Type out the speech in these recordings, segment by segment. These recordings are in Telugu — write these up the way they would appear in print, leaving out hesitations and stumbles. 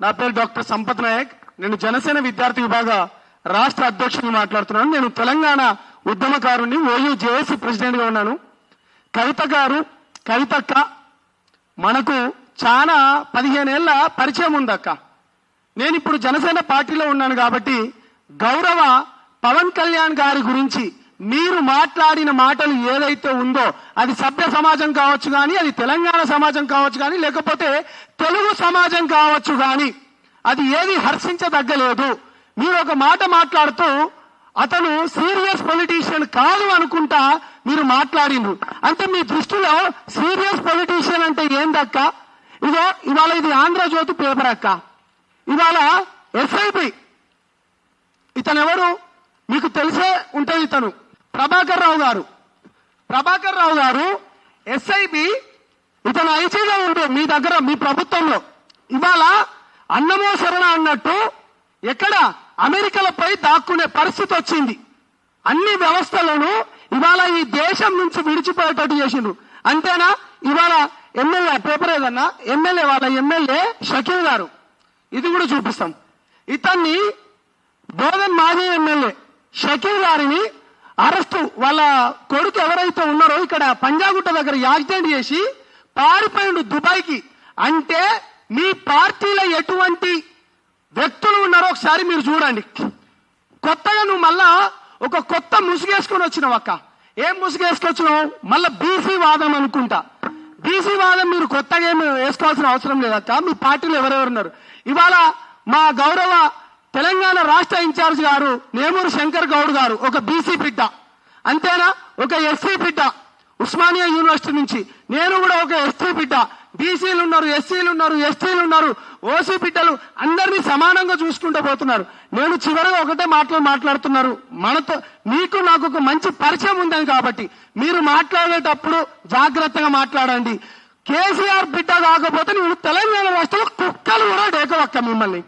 నా పేరు డాక్టర్ సంపత్ నాయక్. నేను జనసేన విద్యార్థి విభాగ రాష్ట్ర అధ్యక్షుడిని మాట్లాడుతున్నాను. నేను తెలంగాణ ఉద్యమకారుని, ఓయూ జేఏసీ ప్రెసిడెంట్ గా ఉన్నాను. కవితక్క మనకు చాలా 15 ఏళ్ల పరిచయం ఉందక్క. నేను ఇప్పుడు జనసేన పార్టీలో ఉన్నాను కాబట్టి గౌరవ పవన్ కళ్యాణ్ గారి గురించి మీరు మాట్లాడిన మాటలు ఏదైతే ఉందో అది సభ్య సమాజం కావచ్చు కానీ, అది తెలంగాణ సమాజం కావచ్చు కానీ, లేకపోతే తెలుగు సమాజం కావచ్చు కానీ, అది ఏది హర్షించదగ్గలేదు. మీరు ఒక మాట మాట్లాడుతూ అతను సీరియస్ పొలిటీషియన్ కాదు అనుకుంటా మీరు మాట్లాడిండ్రు. అంటే మీ దృష్టిలో సీరియస్ పొలిటీషియన్ అంటే ఏందక్క? ఇదో ఇవాళ ఇది ఆంధ్రజ్యోతి పేపర్ అక్క. ఇవాళ ఎస్ఐపి ఇతను ఎవరు మీకు తెలిసే ఉంటుంది. ఇతను ప్రభాకర్ రావు గారు ఎస్ఐబి, ఇతను ఐజీగా ఉండే మీ దగ్గర మీ ప్రభుత్వంలో. ఇవాళ అన్నమో శరణ అన్నట్టు ఎక్కడ అమెరికాలపై దాక్కునే పరిస్థితి వచ్చింది. అన్ని వ్యవస్థలను ఇవాళ ఈ దేశం నుంచి విడిచిపోయేటట్టు చేసిండ్రు. అంతేనా? ఇవాళ ఎమ్మెల్యే పేపర్ ఏదన్నా వాళ్ళ ఎమ్మెల్యే షకీల్ గారు, ఇది కూడా చూపిస్తాం. ఇతన్ని బోధన్ మాజీ ఎమ్మెల్యే షకీల్ గారిని అరెస్టు, వాళ్ళ కొడుకు ఎవరైతే ఉన్నారో ఇక్కడ పంజాగుట్ట దగ్గర యాక్సిడెంట్ చేసి పారిపోయిండు దుబాయ్కి. అంటే మీ పార్టీలో ఎటువంటి వ్యక్తులు ఉన్నారో ఒకసారి మీరు చూడండి. కొత్తగా నువ్వు మళ్ళా ఒక కొత్త ముసుగేసుకొని వచ్చినావు అక్క. ఏం ముసుగేసుకొచ్చినావు? మళ్ళా బీసీ వాదం అనుకుంటా. బీసీ వాదం మీరు కొత్తగా ఏమి వేసుకోవాల్సిన అవసరం లేదక్క. మీ పార్టీలో ఎవరెవరు ఉన్నారు? ఇవాళ మా గౌరవ తెలంగాణ రాష్ట్ర ఇన్ఛార్జ్ గారు నేమూరు శంకర్ గౌడ్ గారు ఒక బీసీ బిడ్డ, అంతేనా? ఒక ఎస్సీ బిడ్డ ఉస్మానియా యూనివర్సిటీ నుంచి. నేను కూడా ఒక ఎస్సీ బిడ్డ. బీసీలు ఉన్నారు, ఎస్సీలు ఉన్నారు, ఎస్టీలు ఉన్నారు, ఓసీ బిడ్డలు అందరినీ సమానంగా చూసుకుంటూ పోతున్నారు. నేను చివరిగా ఒకటే మాట్లాడుతున్నారు. మనతో మీకు నాకు ఒక మంచి పరిచయం ఉందని కాబట్టి మీరు మాట్లాడేటప్పుడు జాగ్రత్తగా మాట్లాడండి. కేసీఆర్ బిడ్డ కాకపోతే నువ్వు తెలంగాణ రాష్ట్రంలో కుక్కలు కూడా డేకవక్క. మిమ్మల్ని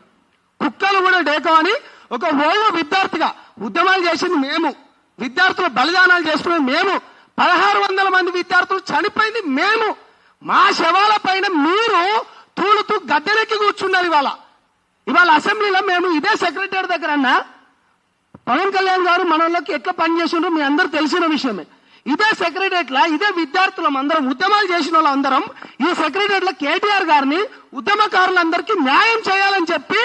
కుక్కలు కూడా డేకవని ఒక ఓయూ విద్యార్థిగా ఉద్యమాలు చేసింది మేము, విద్యార్థులు బలిదానాలు చేసుకునేది మేము, 1600 మంది విద్యార్థులు చనిపోయింది మేము. మా శవాల పైన మీరు తూలుతూ గద్దెనెక్కి కూర్చున్నారు. ఇవాళ అసెంబ్లీలో మేము ఇదే సెక్రటరీ దగ్గర అన్నా పవన్ కళ్యాణ్ గారు మన వాళ్ళకి ఎట్లా పనిచేసిండ్రో మీ అందరూ తెలిసిన విషయమే. ఇదే సెక్రటరీలో ఇదే విద్యార్థులం అందరం ఉద్యమాలు చేసిన వాళ్ళందరం ఈ సెక్రటరీలో కేటీఆర్ గారిని ఉద్యమకారులందరికీ న్యాయం చేయాలని చెప్పి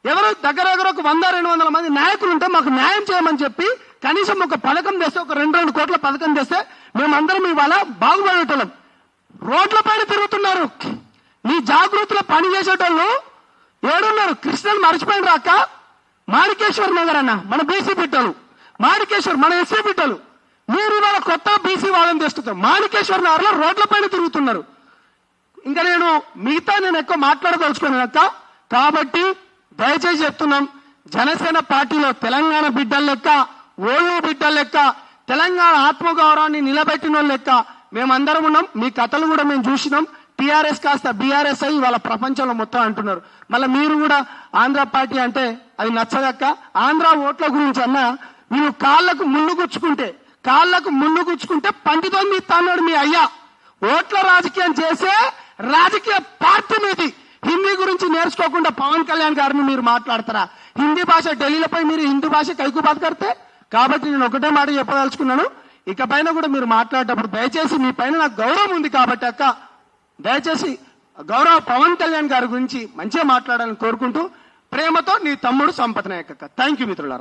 ఎవరు దగ్గర ఒక 100-200 మంది నాయకులు ఉంటే మాకు న్యాయం చేయమని చెప్పి కనీసం ఒక పథకం తెస్తే, ఒక 2 కోట్ల పథకం తెస్తే మేమందరం ఇవాళ బాగుపడేటోళ్ళం. రోడ్ల పైన తిరుగుతున్నారు. మీ జాగృతిలో పని చేసేటోళ్ళు ఏడున్నారు? కృష్ణని మర్చిపోయిన రాక మాణికేశ్వర్ నగర్ అన్న మన బీసీ బిడ్డలు, మాణికేశ్వర్ మన ఎస్సీ బిడ్డలు. మీరు ఇవాళ కొత్త బీసీ వాదం తెస్తున్నారు. మాణికేశ్వర్ నగర్లో రోడ్ల పైన తిరుగుతున్నారు. ఇంకా నేను ఎక్కువ మాట్లాడదలుచుకున్నాను అక్క. కాబట్టి దయచేసి చెప్తున్నాం, జనసేన పార్టీలో తెలంగాణ బిడ్డల లెక్క, ఓయూ బిడ్డల లెక్క, తెలంగాణ ఆత్మగౌరవాన్ని నిలబెట్టిన లెక్క మేమందరం ఉన్నాం. మీ కథలు కూడా మేము చూసినాం. టీఆర్ఎస్ కాస్త బీఆర్ఎస్ అయ్యి వాళ్ళ ప్రపంచంలో మొత్తం అంటున్నారు. మళ్ళీ మీరు కూడా ఆంధ్ర పార్టీ అంటే అది నచ్చదక్క. ఆంధ్ర ఓట్ల గురించి అన్నా మీరు కాళ్లకు ముళ్ళు గుచ్చుకుంటే పంటితో మీ తాన్నాడు మీ అయ్యా. ఓట్ల రాజకీయం చేసే రాజకీయ పార్టీ మీది. హిందీ గురించి నేర్చుకోకుండా పవన్ కళ్యాణ్ గారిని మీరు మాట్లాడతారా? హిందీ భాష ఢిల్లీలపై మీరు హిందీ భాష కైకు బాత్ కడితే. కాబట్టి నేను ఒకటే మాట చెప్పదలుచుకున్నాను. ఇక పైన కూడా మీరు మాట్లాడేటప్పుడు దయచేసి మీ పైన నాకు గౌరవం ఉంది కాబట్టి అక్క, దయచేసి గౌరవ పవన్ కళ్యాణ్ గారి గురించి మంచిగా మాట్లాడాలని కోరుకుంటూ ప్రేమతో నీ తమ్ముడు సంపత్ నాయక్ అక్క. థ్యాంక్ యూ మిత్రులారా.